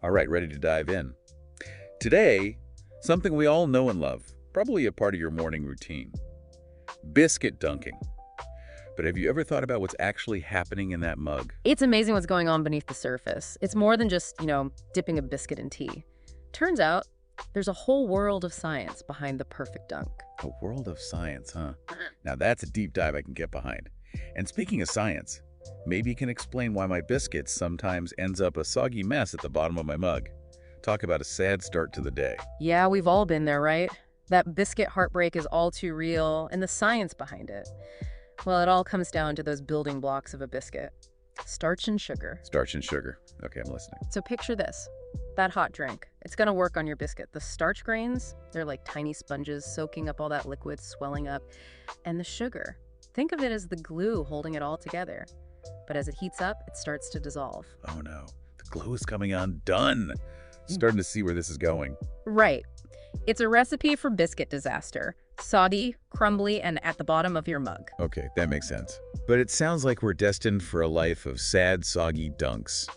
All right, ready to dive in. Today, something we all know and love, probably a part of your morning routine. Biscuit dunking. But have you ever thought about what's actually happening in that mug? It's amazing what's going on beneath the surface. It's more than just, dipping a biscuit in tea. Turns out, there's a whole world of science behind the perfect dunk. A world of science, huh? Now that's a deep dive I can get behind. And speaking of science, maybe you can explain why my biscuit sometimes ends up a soggy mess at the bottom of my mug. Talk about a sad start to the day. Yeah, we've all been there, right? That biscuit heartbreak is all too real, and the science behind it. Well, it all comes down to those building blocks of a biscuit. Starch and sugar. Starch and sugar. Okay, I'm listening. So picture this. That hot drink. It's gonna work on your biscuit. The starch grains, they're like tiny sponges soaking up all that liquid, swelling up. And the sugar. Think of it as the glue holding it all together. But as it heats up, it starts to dissolve. Oh no, the glue is coming undone. Starting to see where this is going. Right. It's a recipe for biscuit disaster. Soggy, crumbly, and at the bottom of your mug. Okay, that makes sense. But it sounds like we're destined for a life of sad, soggy dunks.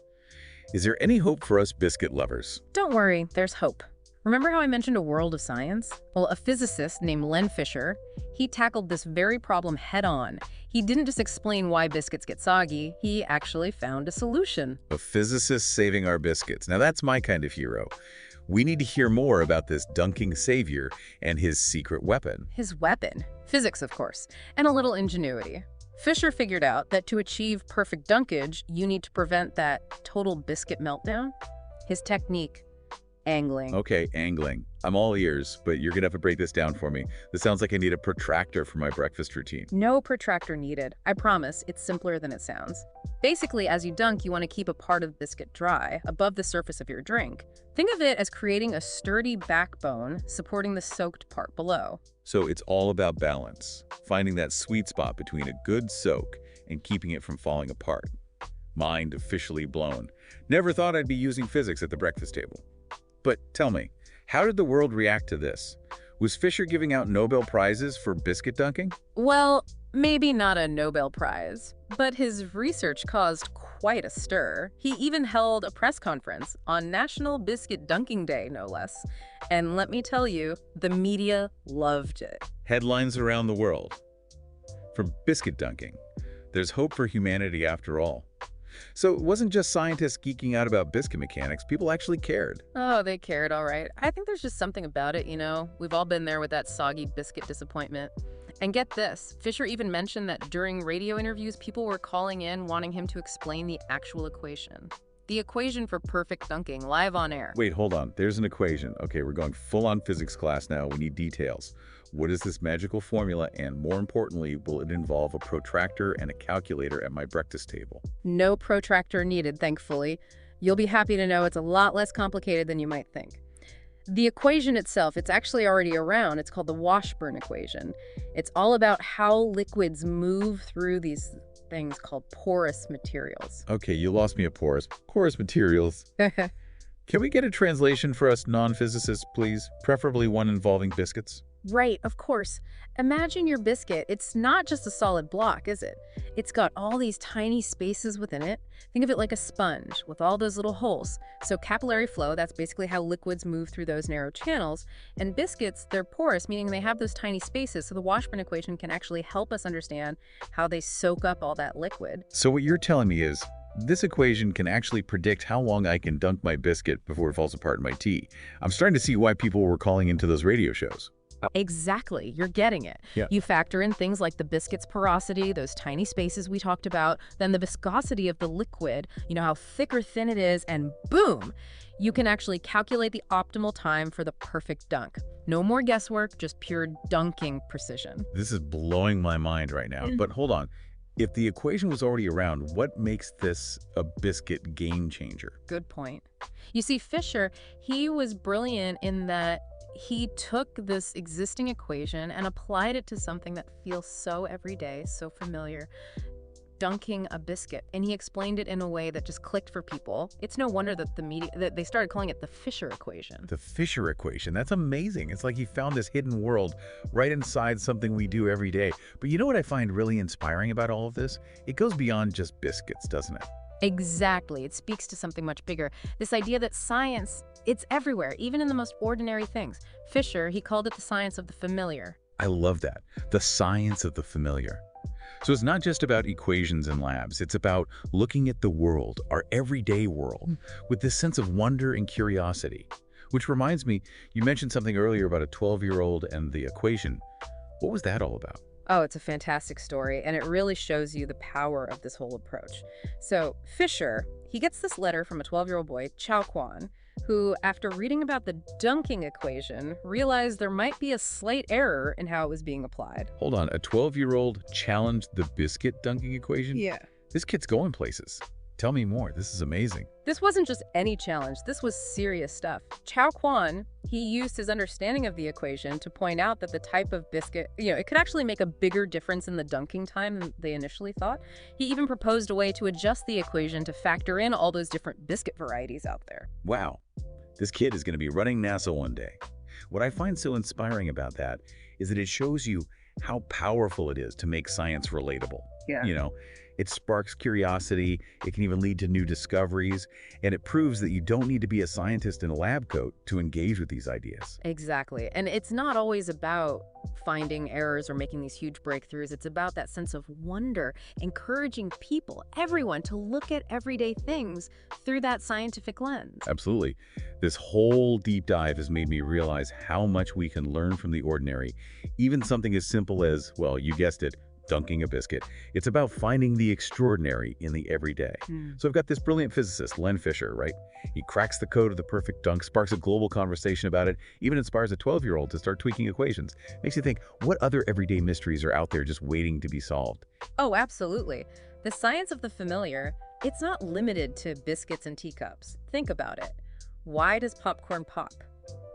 Is there any hope for us biscuit lovers? Don't worry, there's hope. Remember how I mentioned a world of science? Well, a physicist named Len Fisher, he tackled this very problem head-on. He didn't just explain why biscuits get soggy, he actually found a solution. A physicist saving our biscuits. Now that's my kind of hero. We need to hear more about this dunking savior and his secret weapon. His weapon? Physics, of course, and a little ingenuity. Fisher figured out that to achieve perfect dunkage, you need to prevent that total biscuit meltdown. His technique: angling. Okay, angling. I'm all ears, but you're gonna have to break this down for me. This sounds like I need a protractor for my breakfast routine. No protractor needed. I promise, it's simpler than it sounds. Basically, as you dunk, you want to keep a part of the biscuit dry, above the surface of your drink. Think of it as creating a sturdy backbone supporting the soaked part below. So it's all about balance, finding that sweet spot between a good soak and keeping it from falling apart. Mind officially blown. Never thought I'd be using physics at the breakfast table. But tell me, how did the world react to this? Was Fisher giving out Nobel Prizes for biscuit dunking? Well, maybe not a Nobel Prize, but his research caused quite a stir. He even held a press conference on National Biscuit Dunking Day, no less. And let me tell you, the media loved it. Headlines around the world. From biscuit dunking, there's hope for humanity after all. So it wasn't just scientists geeking out about biscuit mechanics, people actually cared. Oh, they cared, all right. I think there's just something about it, We've all been there with that soggy biscuit disappointment. And get this, Fisher even mentioned that during radio interviews, people were calling in wanting him to explain the actual equation. The equation for perfect dunking, live on air. Wait, hold on. There's an equation. Okay, we're going full-on physics class now. We need details. What is this magical formula, and more importantly, will it involve a protractor and a calculator at my breakfast table? No protractor needed, thankfully. You'll be happy to know it's a lot less complicated than you might think. The equation itself, it's actually already around. It's called the Washburn equation. It's all about how liquids move through these things called porous materials. Okay, you lost me at porous. Porous materials. Can we get a translation for us non-physicists, please? Preferably one involving biscuits. Right, of course. Imagine your biscuit. It's not just a solid block, is it? It's got all these tiny spaces within it. Think of it like a sponge with all those little holes. So capillary flow, that's basically how liquids move through those narrow channels. And biscuits, they're porous, meaning they have those tiny spaces. So the Washburn equation can actually help us understand how they soak up all that liquid. So what you're telling me is, this equation can actually predict how long I can dunk my biscuit before it falls apart in my tea. I'm starting to see why people were calling into those radio shows. Exactly. You're getting it. Yeah. You factor in things like the biscuit's porosity, those tiny spaces we talked about, then the viscosity of the liquid, how thick or thin it is, and boom! You can actually calculate the optimal time for the perfect dunk. No more guesswork, just pure dunking precision. This is blowing my mind right now. But hold on. If the equation was already around, what makes this a biscuit game changer? Good point. You see, Fisher, he was brilliant in that he took this existing equation and applied it to something that feels so everyday, so familiar, dunking a biscuit. And he explained it in a way that just clicked for people. It's no wonder that that they started calling it the Fisher equation. The Fisher equation. That's amazing. It's like he found this hidden world right inside something we do every day. But you know what I find really inspiring about all of this? It goes beyond just biscuits, doesn't it? Exactly. It speaks to something much bigger. This idea that science, it's everywhere, even in the most ordinary things. Fisher, he called it the science of the familiar. I love that. The science of the familiar. So it's not just about equations in labs. It's about looking at the world, our everyday world, with this sense of wonder and curiosity. Which reminds me, you mentioned something earlier about a 12-year-old and the equation. What was that all about? Oh, it's a fantastic story, and it really shows you the power of this whole approach. So, Fisher, he gets this letter from a 12-year-old boy, Chao Quan, who, after reading about the dunking equation, realized there might be a slight error in how it was being applied. Hold on, a 12-year-old challenged the biscuit dunking equation? Yeah. This kid's going places. Tell me more. This is amazing. This wasn't just any challenge. This was serious stuff. Chao Quan, he used his understanding of the equation to point out that the type of biscuit, it could actually make a bigger difference in the dunking time than they initially thought. He even proposed a way to adjust the equation to factor in all those different biscuit varieties out there. Wow. This kid is going to be running NASA one day. What I find so inspiring about that is that it shows you how powerful it is to make science relatable. Yeah. It sparks curiosity, it can even lead to new discoveries, and it proves that you don't need to be a scientist in a lab coat to engage with these ideas. Exactly. And it's not always about finding errors or making these huge breakthroughs. It's about that sense of wonder, encouraging people, everyone, to look at everyday things through that scientific lens. Absolutely. This whole deep dive has made me realize how much we can learn from the ordinary, even something as simple as, well, you guessed it, dunking a biscuit. It's about finding the extraordinary in the everyday. So I've got this brilliant physicist, Len Fisher, right? He cracks the code of the perfect dunk, sparks a global conversation about it, even inspires a 12-year-old to start tweaking equations. Makes you think, what other everyday mysteries are out there just waiting to be solved? Oh, absolutely. The science of the familiar, it's not limited to biscuits and teacups. Think about it. Why does popcorn pop?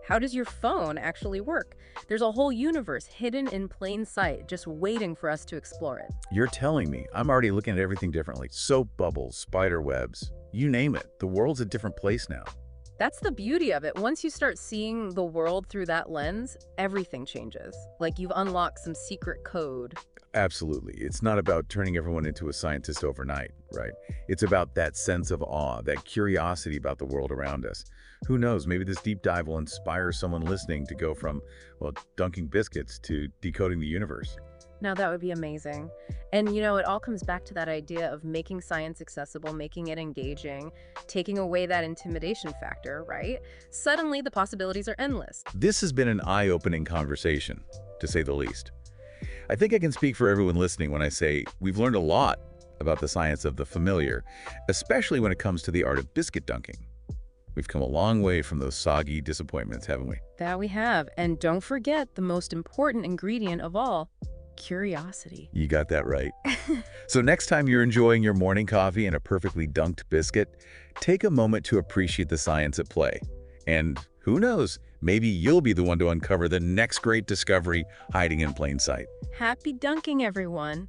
How does your phone actually work? There's a whole universe hidden in plain sight, just waiting for us to explore it. You're telling me. I'm already looking at everything differently. Soap bubbles, spider webs, you name it. The world's a different place now. That's the beauty of it. Once you start seeing the world through that lens, everything changes. Like you've unlocked some secret code. Absolutely. It's not about turning everyone into a scientist overnight, right? It's about that sense of awe, that curiosity about the world around us. Who knows, maybe this deep dive will inspire someone listening to go from, well, dunking biscuits to decoding the universe. Now that would be amazing. And it all comes back to that idea of making science accessible, making it engaging, taking away that intimidation factor, right? Suddenly the possibilities are endless. This has been an eye-opening conversation, to say the least. I think I can speak for everyone listening when I say we've learned a lot about the science of the familiar, especially when it comes to the art of biscuit dunking. We've come a long way from those soggy disappointments, haven't we? That we have. And don't forget the most important ingredient of all, curiosity. You got that right. So next time you're enjoying your morning coffee and a perfectly dunked biscuit, take a moment to appreciate the science at play. And who knows, maybe you'll be the one to uncover the next great discovery hiding in plain sight. Happy dunking, everyone.